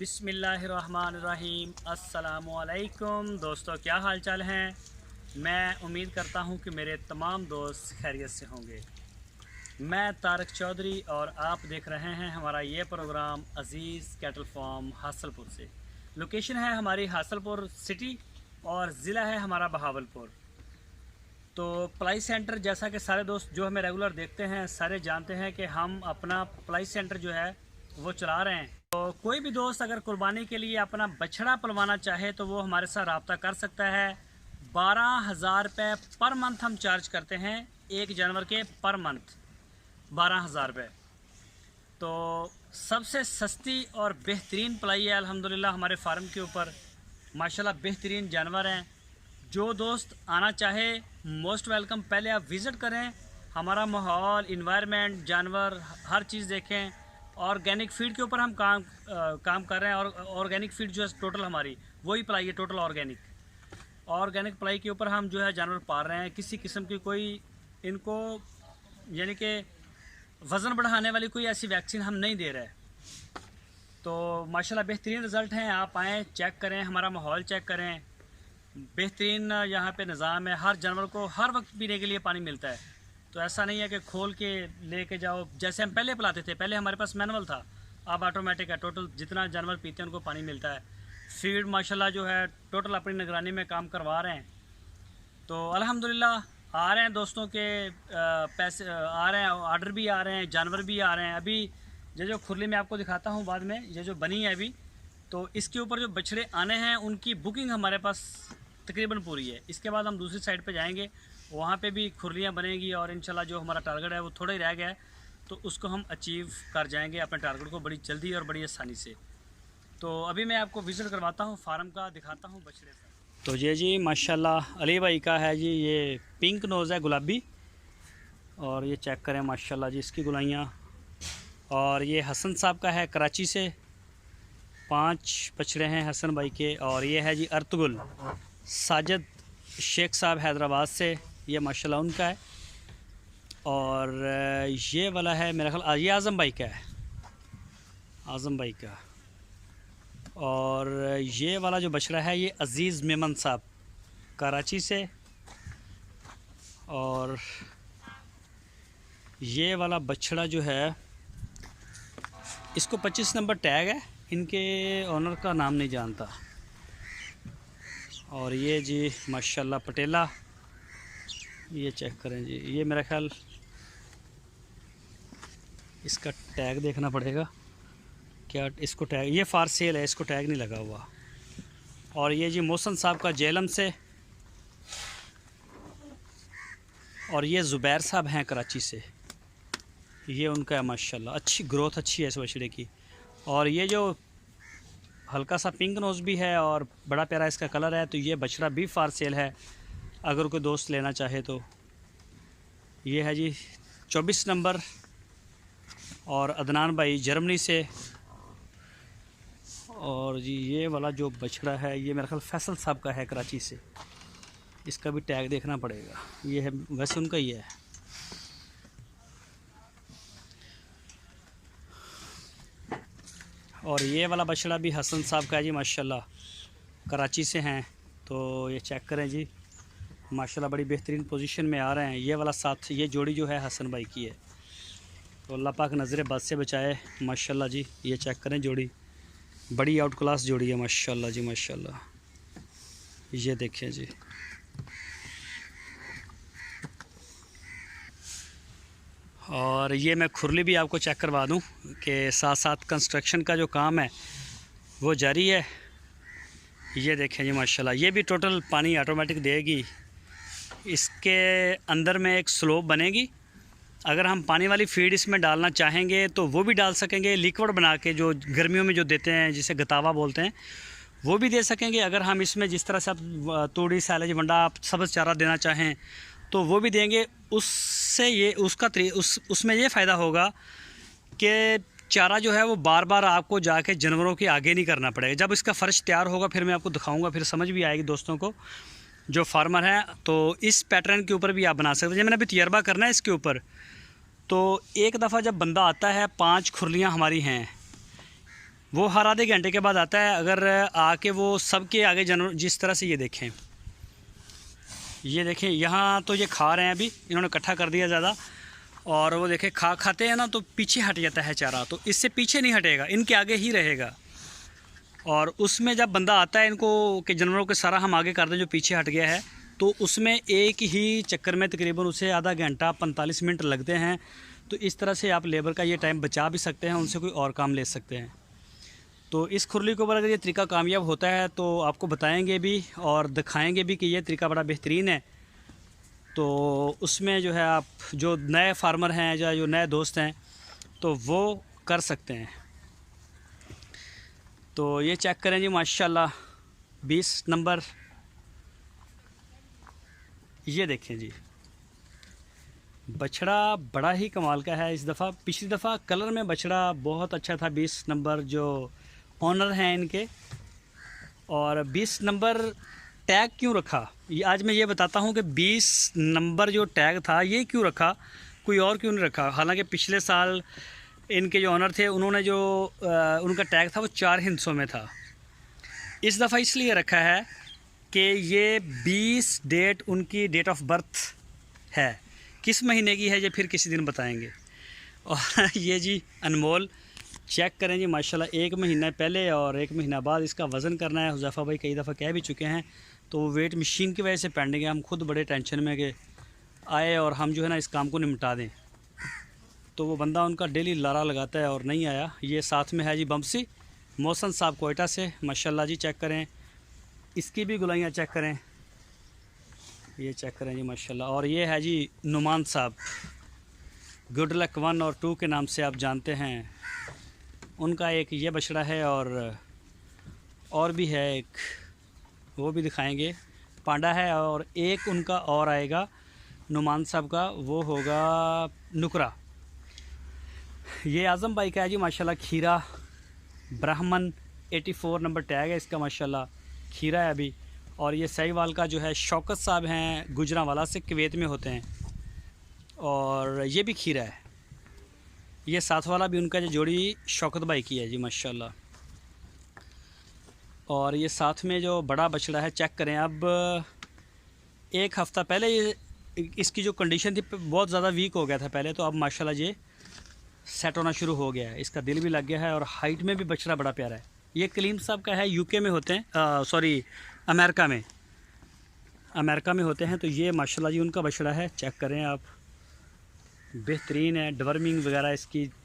बिस्मिल्लाहिर्रहमानिर्रहीम। अस्सलामुअलैकुम दोस्तों, क्या हाल चाल हैं। मैं उम्मीद करता हूं कि मेरे तमाम दोस्त खैरियत से होंगे। मैं तारक चौधरी और आप देख रहे हैं हमारा ये प्रोग्राम अज़ीज़ कैटल फार्म हासलपुर से। लोकेशन है हमारी हासलपुर सिटी और ज़िला है हमारा बहावलपुर। तो प्लाई सेंटर, जैसा कि सारे दोस्त जो हमें रेगुलर देखते हैं सारे जानते हैं कि हम अपना प्लाई सेंटर जो है वो चला रहे हैं। तो कोई भी दोस्त अगर कुर्बानी के लिए अपना बछड़ा पलवाना चाहे तो वो हमारे साथ रब्ता कर सकता है। 12,000 रुपये पर मंथ हम चार्ज करते हैं, एक जानवर के पर मंथ 12,000 रुपये। तो सबसे सस्ती और बेहतरीन पलाई है अल्हम्दुलिल्लाह हमारे फार्म के ऊपर। माशाल्लाह बेहतरीन जानवर हैं। जो दोस्त आना चाहे मोस्ट वेलकम। पहले आप विज़िट करें, हमारा माहौल, इन्वायरमेंट, जानवर, हर चीज़ देखें। ऑर्गेनिक फीड के ऊपर हम काम कर रहे हैं और ऑर्गेनिक फीड जो है टोटल हमारी वही पलाई है, टोटल ऑर्गेनिक पलाई के ऊपर हम जो है जानवर पाल रहे हैं। किसी किस्म की कोई इनको यानी कि वज़न बढ़ाने वाली कोई ऐसी वैक्सीन हम नहीं दे रहे। तो माशाल्लाह बेहतरीन रिज़ल्ट हैं। आप आएँ, चेक करें, हमारा माहौल चेक करें। बेहतरीन यहाँ पे निज़ाम है। हर जानवर को हर वक्त पीने के लिए पानी मिलता है। तो ऐसा नहीं है कि खोल के लेके जाओ जैसे हम पहले पिलाते थे। पहले हमारे पास मैनुअल था, अब ऑटोमेटिक है। टोटल जितना जानवर पीते हैं उनको पानी मिलता है। फीड माशाल्लाह जो है टोटल अपनी निगरानी में काम करवा रहे हैं। तो अल्हम्दुलिल्लाह आ रहे हैं दोस्तों के पैसे आ रहे हैं, ऑर्डर भी आ रहे हैं, जानवर भी आ रहे हैं। अभी ये जो खुरली में आपको दिखाता हूँ बाद में, ये जो बनी है अभी, तो इसके ऊपर जो बछड़े आने हैं उनकी बुकिंग हमारे पास तकरीबन पूरी है। इसके बाद हम दूसरी साइड पे जाएंगे, वहाँ पे भी खुरलियाँ बनेंगी और इंशाल्लाह जो हमारा टारगेट है वो थोड़ा ही रह गया है, तो उसको हम अचीव कर जाएंगे अपने टारगेट को बड़ी जल्दी और बड़ी आसानी से। तो अभी मैं आपको विज़िट करवाता हूँ फार्म का, दिखाता हूँ बछड़े का। तो ये जी माशाल्लाह अली भाई का है जी, ये पिंक नोज़ है गुलाबी, और ये चेक करें माशाल्लाह जी इसकी गुलाइयाँ। और ये हसन साहब का है कराची से, 5 बछड़े हैं हसन भाई के। और ये है जी अर्तुगुल साजिद शेख साहब हैदराबाद से, ये माशाल्लाह उनका है। और ये वाला है मेरा ख्याल ये आज़म भाई का है, आज़म भाई का। और ये वाला जो बछड़ा है ये अज़ीज़ मेमन साहब कराची से। और ये वाला बछड़ा जो है इसको 25 नंबर टैग है, इनके ऑनर का नाम नहीं जानता। और ये जी माशाल्लाह पटेला, ये चेक करें जी, ये मेरा ख्याल इसका टैग देखना पड़ेगा क्या, इसको टैग, ये फार सेल है, इसको टैग नहीं लगा हुआ। और ये जी मोहसन साहब का जेलम से। और ये ज़ुबैर साहब हैं कराची से, ये उनका है माशाल्लाह। अच्छी ग्रोथ अच्छी है इस बछड़े की। और ये जो हल्का सा पिंक नोज़ भी है और बड़ा प्यारा इसका कलर है, तो ये बछड़ा भी फार सेल है अगर कोई दोस्त लेना चाहे तो। ये है जी 24 नंबर और अदनान भाई जर्मनी से। और जी ये वाला जो बछड़ा है ये मेरा ख्याल फैसल साहब का है कराची से, इसका भी टैग देखना पड़ेगा। ये है वैसे उनका ही है। और ये वाला बछड़ा भी हसन साहब का है जी माशाल्लाह, कराची से हैं। तो ये चेक करें जी माशाल्लाह बड़ी बेहतरीन पोजीशन में आ रहे हैं। ये वाला साथ ये जोड़ी जो है हसन भाई की है, तो अल्लाह पाक नज़र बद से बचाए माशाल्लाह जी। ये चेक करें जोड़ी बड़ी आउट क्लास जोड़ी है माशाल्लाह जी माशाल्लाह। ये देखें जी। और ये मैं खुरली भी आपको चेक करवा दूं कि साथ साथ कंस्ट्रक्शन का जो काम है वो जारी है। ये देखें जी माशाल्लाह, ये भी टोटल पानी ऑटोमेटिक देगी। इसके अंदर में एक स्लोप बनेगी, अगर हम पानी वाली फीड इसमें डालना चाहेंगे तो वो भी डाल सकेंगे, लिक्विड बना के जो गर्मियों में जो देते हैं जिसे गतावा बोलते हैं वो भी दे सकेंगे। अगर हम इसमें जिस तरह से आप तूड़ी सैलेज वंडा आप सब्ज़ चारा देना चाहें तो वो भी देंगे। उससे ये उसमें ये फ़ायदा होगा कि चारा जो है वो बार बार आपको जाके जानवरों के आगे नहीं करना पड़ेगा। जब इसका फ़र्श तैयार होगा फिर मैं आपको दिखाऊंगा, फिर समझ भी आएगी दोस्तों को जो फार्मर हैं। तो इस पैटर्न के ऊपर भी आप बना सकते हैं। जब मैंने अभी तजर्बा करना है इसके ऊपर, तो एक दफ़ा जब बंदा आता है 5 खुरलियाँ हमारी हैं वो हर आधे घंटे के बाद आता है। अगर आके वो सबके आगे जानवर जिस तरह से ये देखें यहाँ तो ये खा रहे हैं, अभी इन्होंने इकट्ठा कर दिया ज़्यादा, और वो देखें खाते हैं ना तो पीछे हट जाता है चारा, तो इससे पीछे नहीं हटेगा, इनके आगे ही रहेगा। और उसमें जब बंदा आता है इनको कि जानवरों के सारा हम आगे कर दें जो पीछे हट गया है, तो उसमें एक ही चक्कर में तकरीबन उसे आधा घंटा 45 मिनट लगते हैं। तो इस तरह से आप लेबर का ये टाइम बचा भी सकते हैं, उनसे कोई और काम ले सकते हैं। तो इस खुरली के ऊपर अगर ये तरीका कामयाब होता है तो आपको बताएंगे भी और दिखाएंगे भी कि ये तरीका बड़ा बेहतरीन है। तो उसमें जो है आप जो नए फार्मर हैं या जो नए दोस्त हैं तो वो कर सकते हैं। तो ये चेक करें जी माशाल्लाह 20 नंबर, ये देखें जी बछड़ा बड़ा ही कमाल का है इस दफ़ा। पिछली दफ़ा कलर में बछड़ा बहुत अच्छा था 20 नंबर जो ऑनर हैं इनके। और 20 नंबर टैग क्यों रखा ये आज मैं ये बताता हूँ कि 20 नंबर जो टैग था ये क्यों रखा, कोई और क्यों नहीं रखा। हालांकि पिछले साल इनके जो ऑनर थे उन्होंने जो उनका टैग था वो 4 हिस्सों में था। इस दफ़ा इसलिए रखा है कि ये 20 डेट उनकी डेट ऑफ बर्थ है, किस महीने की है ये फिर किसी दिन बताएंगे। और ये जी अनमोल चेक करें जी माशाल्लाह, 1 महीना पहले और 1 महीना बाद इसका वज़न करना है। हुज़ैफ़ा भाई कई दफ़ा कह भी चुके हैं, तो वो वेट मशीन की वजह से पेंडिंग है। हम खुद बड़े टेंशन में कि आए और हम जो है ना इस काम को निपटा दें। तो वो बंदा उनका डेली लारा लगाता है और नहीं आया। ये साथ में है जी बमसी मोहसन साहब कोयटा से, माशाल्लाह जी चेक करें, इसकी भी गुलाइयाँ चेक करें, ये चेक करें जी माशाल्लाह। और ये है जी नुमान साहब, गुड लक 1 और 2 के नाम से आप जानते हैं। उनका एक ये बछड़ा है और भी है एक, वो भी दिखाएंगे, पांडा है। और एक उनका और आएगा नुमान साहब का, वो होगा नुकरा। ये आज़म भाई का है जी माशाल्लाह खीरा ब्राह्मण 84 नंबर टैग है इसका माशाल्लाह, खीरा है अभी। और ये सहीवाल का जो है शौकत साहब हैं गुजरांवाला से, कुवैत में होते हैं, और ये भी खीरा है। ये साथ वाला भी उनका जो जोड़ी शौकत भाई की है जी माशाल्लाह। और ये साथ में जो बड़ा बछड़ा है चेक करें। अब 1 हफ़्ता पहले ये इसकी जो कंडीशन थी बहुत ज़्यादा वीक हो गया था पहले, तो अब माशाल्लाह ये सेट होना शुरू हो गया है, इसका दिल भी लग गया है और हाइट में भी बछड़ा बड़ा प्यारा है। ये कलीम साहब का है, यूके में होते हैं, सॉरी अमेरिका में होते हैं। तो ये माशाल्लाह जी उनका बछड़ा है, चेक करें आप, बेहतरीन है। डवर्मिंग वगैरह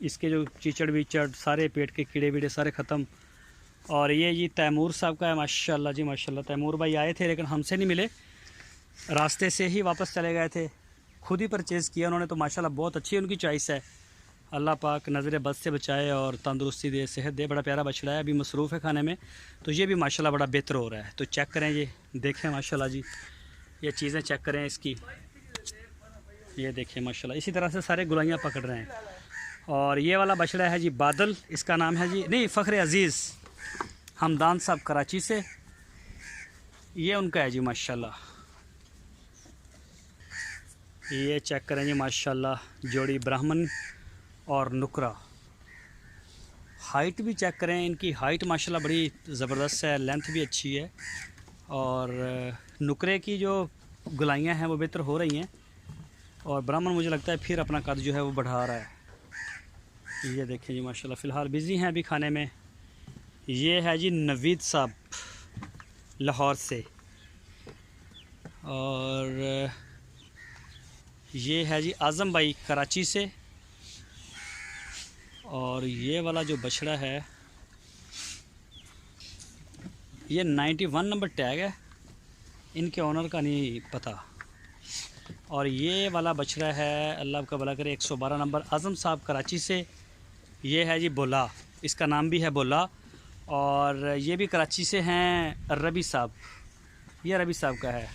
इसके जो चीचड़ वीचड़ सारे पेट के कीड़े वीड़े सारे ख़त्म। और ये जी तैमूर साहब का है माशाल्लाह जी माशाल्लाह। तैमूर भाई आए थे लेकिन हमसे नहीं मिले, रास्ते से ही वापस चले गए थे, खुद ही परचेज़ किया उन्होंने। तो माशाल्लाह बहुत अच्छी उनकी चॉइस है। अल्लाह पाक नज़र बद से बचाए और तंदुरुस्ती दे, सेहत दे। बड़ा प्यारा बछड़ा है, अभी मसरूफ़ है खाने में, तो ये भी माशाल्लाह बड़ा बेहतर हो रहा है। तो चेक करें, ये देखें माशाल्लाह जी, ये चीज़ें चेक करें इसकी, ये देखें माशाल्लाह। इसी तरह से सारे गुलाइयाँ पकड़ रहे हैं। और ये वाला बछड़ा है जी बादल, इसका नाम है जी, नहीं फ़ख्र अज़ीज़ हमदान साहब कराची से, ये उनका है जी माशाल्लाह। ये चेक करें जी माशाल्लाह जोड़ी ब्राह्मण और नुकरा। हाइट भी चेक करें, इनकी हाइट माशाल्लाह बड़ी ज़बरदस्त है, लेंथ भी अच्छी है। और नुकरे की जो गुलाइयाँ हैं वो बेहतर हो रही हैं, और ब्राह्मण मुझे लगता है फिर अपना कद जो है वो बढ़ा रहा है। ये देखें जी माशाल्लाह, फ़िलहाल बिज़ी हैं अभी खाने में। ये है जी नवीद साहब लाहौर से, और ये है जी आज़म भाई कराची से। और ये वाला जो बछड़ा है ये 91 नंबर टैग है, इनके ऑनर का नहीं पता। और ये वाला बछड़ा है अल्लाह का भला करे 112 नंबर आज़म साहब कराची से। ये है जी बोला, इसका नाम भी है बोला। और ये भी कराची से हैं रबी साहब, ये रबी साहब का है।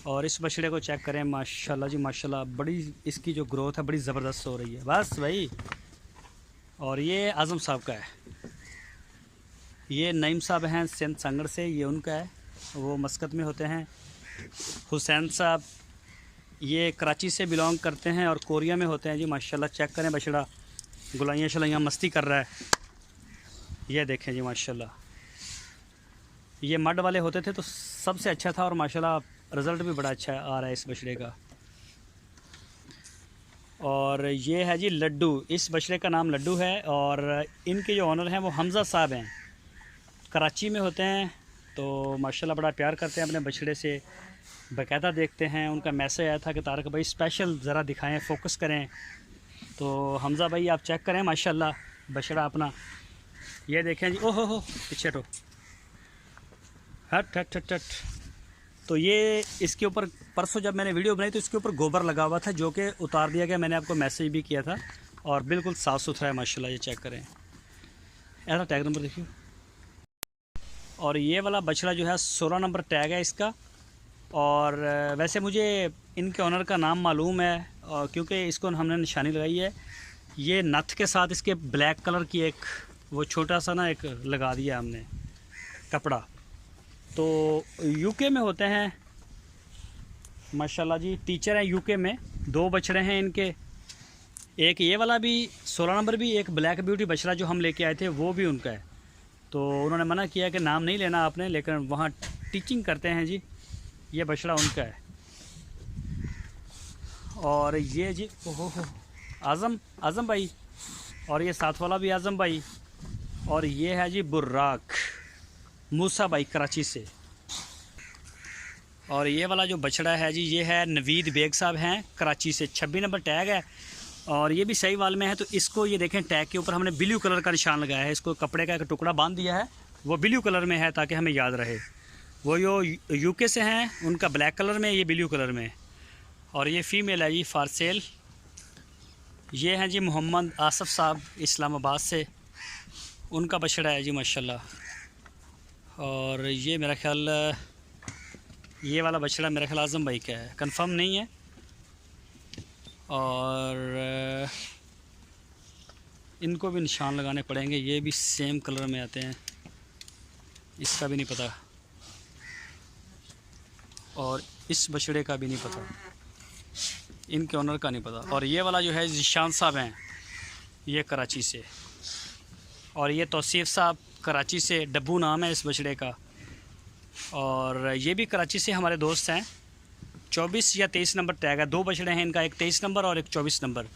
और इस बछड़े को चेक करें माशाल्लाह जी माशाल्लाह, बड़ी इसकी जो ग्रोथ है बड़ी ज़बरदस्त हो रही है बस भाई। और ये आज़म साहब का है, ये नईम साहब हैं सिंध संगड़ से, ये उनका है, वो मस्कत में होते हैं। हुसैन साहब ये कराची से बिलोंग करते हैं और कोरिया में होते हैं जी माशाल्लाह। चेक करें बछड़ा, गुलाइयाँ शलाइयाँ मस्ती कर रहा है। ये देखें जी माशाल्लाह, ये मड वाले होते थे तो सबसे अच्छा था और माशाल्लाह रिज़ल्ट भी बड़ा अच्छा आ रहा है इस बछड़े का। और ये है जी लड्डू, इस बछड़े का नाम लड्डू है और इनके जो ऑनर हैं वो हमज़ा साहब हैं, कराची में होते हैं। तो माशाल्लाह बड़ा प्यार करते हैं अपने बछड़े से, बाकायदा देखते हैं। उनका मैसेज आया था कि तारक भाई स्पेशल ज़रा दिखाएं, फोकस करें। तो हमज़ा भाई आप चेक करें माशाल्लाह बछड़ा अपना, ये देखें जी। ओहो हो पीछे तो हट हट हट हट। तो ये इसके ऊपर परसों जब मैंने वीडियो बनाई तो इसके ऊपर गोबर लगा हुआ था, जो कि उतार दिया गया। मैंने आपको मैसेज भी किया था और बिल्कुल साफ़ सुथरा है माशाल्लाह। ये चेक करें, ऐसा टैग नंबर देखिए। और ये वाला बछड़ा जो है 16 नंबर टैग है इसका। और वैसे मुझे इनके ऑनर का नाम मालूम है क्योंकि इसको हमने निशानी लगाई है। ये नथ के साथ इसके ब्लैक कलर की एक वो छोटा सा ना एक लगा दिया हमने कपड़ा। तो यूके में होते हैं माशाल्लाह जी, टीचर हैं यूके में। 2 बछड़े हैं इनके, एक ये वाला भी 16 नंबर भी, एक ब्लैक ब्यूटी बछड़ा जो हम लेके आए थे वो भी उनका है। तो उन्होंने मना किया कि नाम नहीं लेना आपने, लेकिन वहाँ टीचिंग करते हैं जी। ये बछड़ा उनका है। और ये जी ओहो आज़म भाई, और ये साथ वाला भी आज़म भाई। और ये है जी बुर्राक मूसा भाई कराची से। और ये वाला जो बछड़ा है जी ये है नवीद बेग साहब हैं कराची से, 26 नंबर टैग है और ये भी सही वाल में है। तो इसको ये देखें टैग के ऊपर हमने ब्लू कलर का निशान लगाया है, इसको कपड़े का एक टुकड़ा बांध दिया है, वो ब्लू कलर में है ताकि हमें याद रहे। वो जो यूके से हैं उनका ब्लैक कलर में, ये ब्लू कलर में। और ये फ़ीमेल है जी फॉर सेल। ये हैं जी मोहम्मद आसफ़ साहब इस्लामाबाद से, उनका बछड़ा है जी माशाल्लाह। और ये मेरा ख़्याल ये वाला बछड़ा मेरा ख्याल आज़म भाई का है, कंफर्म नहीं है। और इनको भी निशान लगाने पड़ेंगे, ये भी सेम कलर में आते हैं, इसका भी नहीं पता और इस बछड़े का भी नहीं पता, इनके ऑनर का नहीं पता। और ये वाला जो है ज़िशान साहब हैं, ये कराची से। और ये तौसीफ़ साहब कराची से, डब्बू नाम है इस बछड़े का। और ये भी कराची से हमारे दोस्त हैं। 24 या 23 नंबर टैग है, 2 बछड़े हैं इनका, एक 23 नंबर और एक 24 नंबर।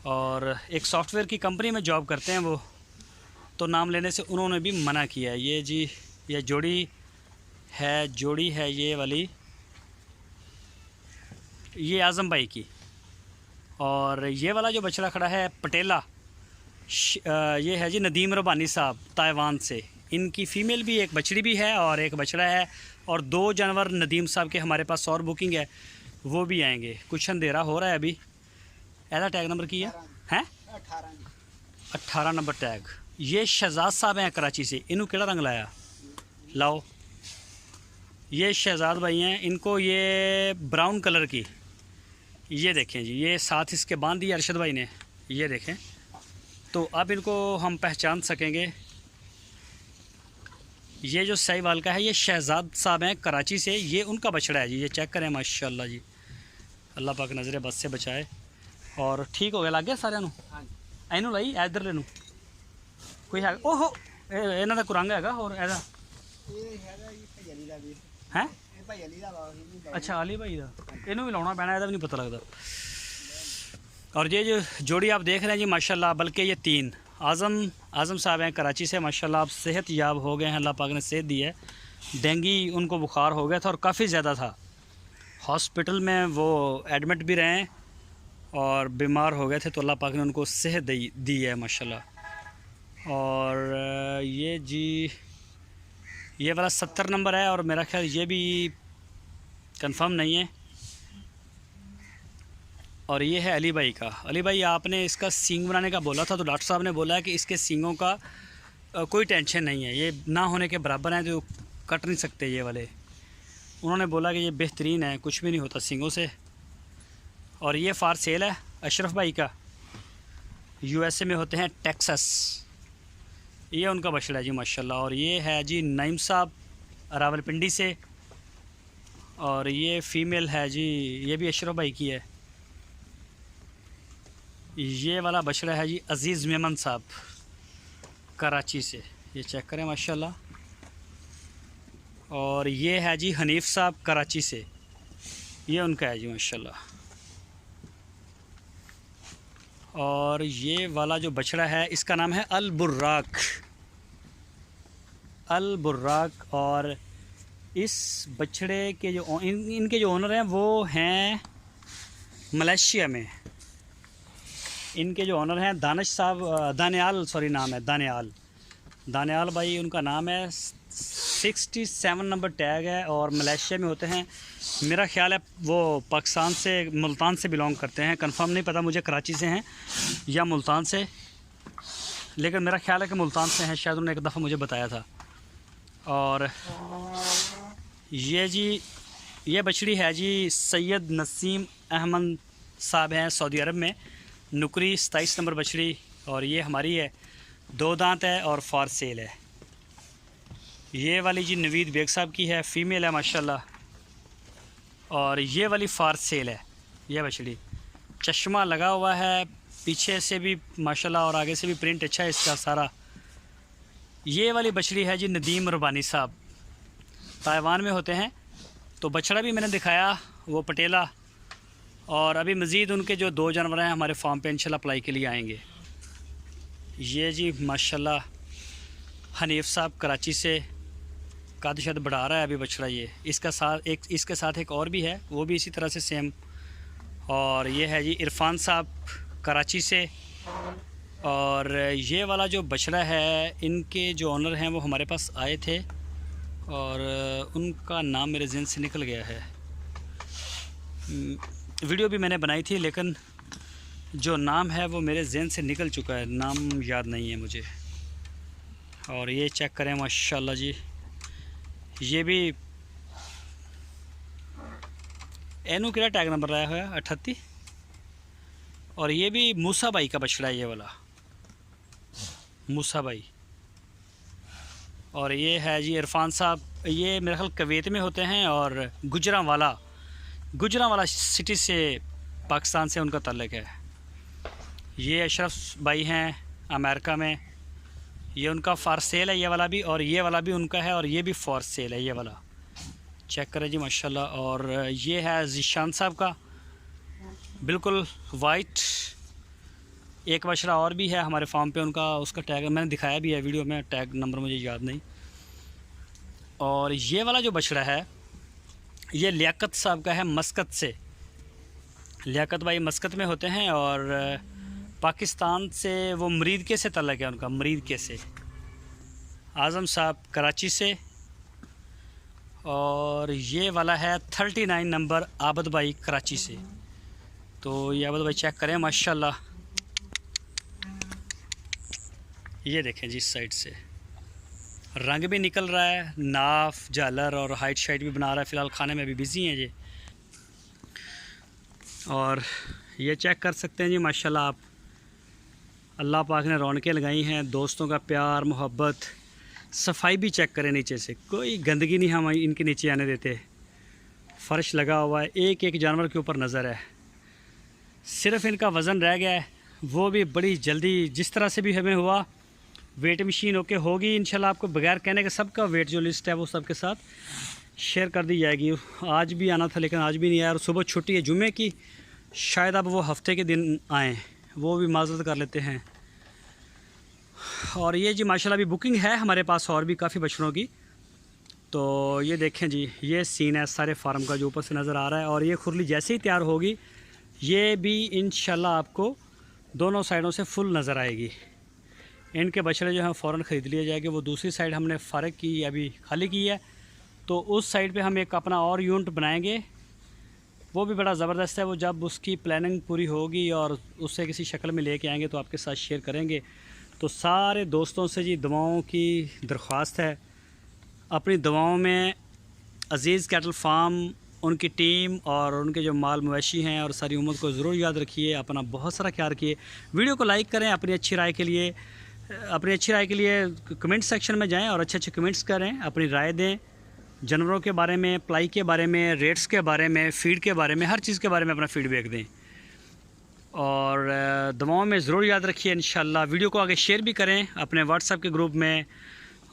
और एक सॉफ्टवेयर की कंपनी में जॉब करते हैं वो, तो नाम लेने से उन्होंने भी मना किया है। ये जी ये जोड़ी है ये वाली, ये आज़म भाई की। और ये वाला जो बछड़ा खड़ा है पटेला, ये है जी नदीम रबानी साहब ताइवान से। इनकी फ़ीमेल भी, एक बछड़ी भी है और एक बछड़ा है। और 2 जानवर नदीम साहब के हमारे पास और बुकिंग है, वो भी आएंगे। कुछ अंधेरा हो रहा है अभी। ऐसा टैग नंबर की है 18 नंबर टैग। ये शहजाद साहब हैं कराची से, इन्हों केड़ा रंग लाया लाओ। ये शहजाद भाई हैं, इनको ये ब्राउन कलर की, ये देखें जी, ये साथ इसके बांध दिए अरशद भाई ने, ये देखें। तो अब इनको हम पहचान सकेंगे। ये जो साहिवाल का है ये शहजाद साहब हैं कराची से, ये उनका बछड़ा है जी। ये चेक करें माशाल्लाह जी, अल्लाह पाक नज़र बस से बचाए। और ठीक हो गया, लग गया सारे इनू लाई इधर लेनू कोई है। ओहो इन्हों का कुरंग है और ऐसा है। अच्छा अली भाई का, इनू भी लाना पैना, भी नहीं पता लगता। और ये जो जोड़ी आप देख रहे हैं जी माशाल्लाह, बल्कि ये 3 आज़म साहब हैं कराची से माशाल्लाह। आप सेहत याब हो गए हैं, अल्लाह पाक ने सेहत दी है। डेंगी उनको बुखार हो गया था और काफ़ी ज़्यादा था, हॉस्पिटल में वो एडमिट भी रहे हैं और बीमार हो गए थे। तो अल्लाह पाक ने उनको सेहत दी है माशाल्लाह। और ये जी ये वाला 70 नंबर है और मेरा ख्याल ये भी कंफर्म नहीं है। और ये है अली भाई का। अली भाई आपने इसका सींग बनाने का बोला था, तो डॉक्टर साहब ने बोला है कि इसके सींगों का कोई टेंशन नहीं है, ये ना होने के बराबर हैं, जो कट नहीं सकते ये वाले। उन्होंने बोला कि ये बेहतरीन है, कुछ भी नहीं होता सींगों से। और ये फार सेल है अशरफ भाई का, यूएसए में होते हैं टेक्सास। ये उनका बछड़ा है जी माशाल्लाह। और ये है जी नईम साहब रावलपिंडी से। और ये फ़ीमेल है जी, ये भी अशरफ भाई की है। ये वाला बछड़ा है जी अज़ीज़ मेमन साहब, कराची से। ये चेक करें माशाल्लाह। और ये है जी हनीफ साहब कराची से, ये उनका है जी माशाल्लाह। और ये वाला जो बछड़ा है इसका नाम है अल बुर्राक, अल बुर्राक। और इस बछड़े के जो इनके जो ओनर हैं वो हैं मलेशिया में। इनके जो ओनर हैं दानिश साहब, दानियाल सॉरी नाम है दानियाल, दानियाल भाई उनका नाम है। 67 नंबर टैग है और मलेशिया में होते हैं। मेरा ख्याल है वो पाकिस्तान से, मुल्तान से बिलोंग करते हैं। कंफर्म नहीं पता मुझे कराची से हैं या मुल्तान से, लेकिन मेरा ख्याल है कि मुल्तान से हैं, शायद उन्होंने एक दफ़ा मुझे बताया था। और ये जी ये बछड़ी है जी सैयद नसीम अहमद साहब हैं सऊदी अरब में। नुकरी 27 नंबर बछड़ी। और ये हमारी है, 2 दांत है और फॉर सेल है। ये वाली जी नवीद बेग साहब की है, फ़ीमेल है माशाल्लाह। और ये वाली फॉर सेल है। यह बछड़ी चश्मा लगा हुआ है, पीछे से भी माशाल्लाह और आगे से भी प्रिंट अच्छा है इसका सारा। ये वाली बछड़ी है जी नदीम रबानी साहब, ताइवान में होते हैं। तो बछड़ा भी मैंने दिखाया वो पटेला। और अभी मज़ीद उनके जो 2 जानवर हैं हमारे फार्म पे इंशाल्लाह अप्लाई के लिए आएंगे। ये जी माशाल्लाह हनीफ साहब कराची से, कद शद बढ़ा रहा है अभी बछड़ा। ये इसके साथ एक और भी है, वो भी इसी तरह से सेम। और ये है जी इरफान साहब कराची से। और ये वाला जो बछड़ा है इनके जो ओनर हैं वो हमारे पास आए थे और उनका नाम मेरे ज़हन से निकल गया है। वीडियो भी मैंने बनाई थी लेकिन जो नाम है वो मेरे ज़हन से निकल चुका है, नाम याद नहीं है मुझे। और ये चेक करें माशाल्लाह जी, ये भी एनू किरा टैग नंबर आया हुआ है 38। और ये भी मूसा भाई का बछड़ा है, ये वाला मूसा भाई। और ये है जी इरफान साहब, ये मेरे ख्याल कुवैत में होते हैं और गुजरांवाला सिटी से पाकिस्तान से उनका ताल्लुक़ है। ये अशरफ भाई हैं अमेरिका में, ये उनका फॉर सेल है ये वाला भी। और ये वाला भी उनका है और ये भी फॉर सेल है ये वाला। चेक करें जी माशाल्लाह। और ये है ज़ीशान साहब का, बिल्कुल वाइट। एक बछड़ा और भी है हमारे फार्म पे उनका, उसका टैग मैंने दिखाया भी है वीडियो में, टैग नंबर मुझे याद नहीं। और ये वाला जो बछड़ा है ये लियाकत साहब का है मस्कत से। लियाकत भाई मस्कत में होते हैं और पाकिस्तान से वो मरीदके से ताल्लुक़ है उनका, मरीदके से। आज़म साहब कराची से। और ये वाला है 39 नंबर आबद भाई कराची से। तो ये आबद भाई चेक करें माशाल्लाह, ये देखें जी इस साइड से रंग भी निकल रहा है, नाफ झालर और हाइट शाइट भी बना रहा है। फ़िलहाल खाने में अभी बिज़ी हैं ये। और ये चेक कर सकते हैं जी माशाल्लाह आप, अल्लाह पाक ने रौनकें लगाई हैं, दोस्तों का प्यार मोहब्बत। सफाई भी चेक करें नीचे से, कोई गंदगी नहीं हम इनके नीचे आने देते। फ़र्श लगा हुआ है, एक एक जानवर के ऊपर नज़र है। सिर्फ़ इनका वज़न रह गया है, वो भी बड़ी जल्दी जिस तरह से भी हमें हुआ वेट मशीन ओके होगी इंशाल्लाह। आपको बगैर कहने के सबका वेट जो लिस्ट है वो सबके साथ शेयर कर दी जाएगी। आज भी आना था लेकिन आज भी नहीं आया। और सुबह छुट्टी है जुमे की, शायद अब वो हफ्ते के दिन आएँ, वो भी माजरत कर लेते हैं। और ये जी माशाल्लाह अभी बुकिंग है हमारे पास और भी काफ़ी बछड़ों की। तो ये देखें जी, ये सीन है सारे फार्म का जो ऊपर से नज़र आ रहा है। और ये खुरली जैसे ही तैयार होगी ये भी इंशाल्लाह आपको दोनों साइडों से फुल नज़र आएगी। इनके बछड़े जो हैं फ़ौरन ख़रीद लिए जाएंगे। वो दूसरी साइड हमने फ़र्क की, अभी खाली की है, तो उस साइड पे हम एक अपना और यूनिट बनाएंगे। वो भी बड़ा ज़बरदस्त है। वो जब उसकी प्लानिंग पूरी होगी और उससे किसी शक्ल में लेके आएंगे तो आपके साथ शेयर करेंगे। तो सारे दोस्तों से जी दुआओं की दरख्वास्त है, अपनी दुआओं में अज़ीज़ कैटल फार्म, उनकी टीम और उनके जो माल मवेशी हैं और सारी उम्मत को ज़रूर याद रखिए। अपना बहुत सारा ख्याल रखिए। वीडियो को लाइक करें, अपनी अच्छी राय के लिए कमेंट सेक्शन में जाएं और अच्छे कमेंट्स करें, अपनी राय दें जानवरों के बारे में, पलाई के बारे में, रेट्स के बारे में, फ़ीड के बारे में, हर चीज़ के बारे में अपना फ़ीडबैक दें। और दुआओं में ज़रूर याद रखिए। इंशाल्लाह वीडियो को आगे शेयर भी करें अपने व्हाट्सएप के ग्रुप में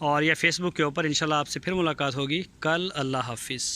और या फेसबुक के ऊपर। इंशाल्लाह आपसे फिर मुलाकात होगी कल। अल्लाह हाफिज़।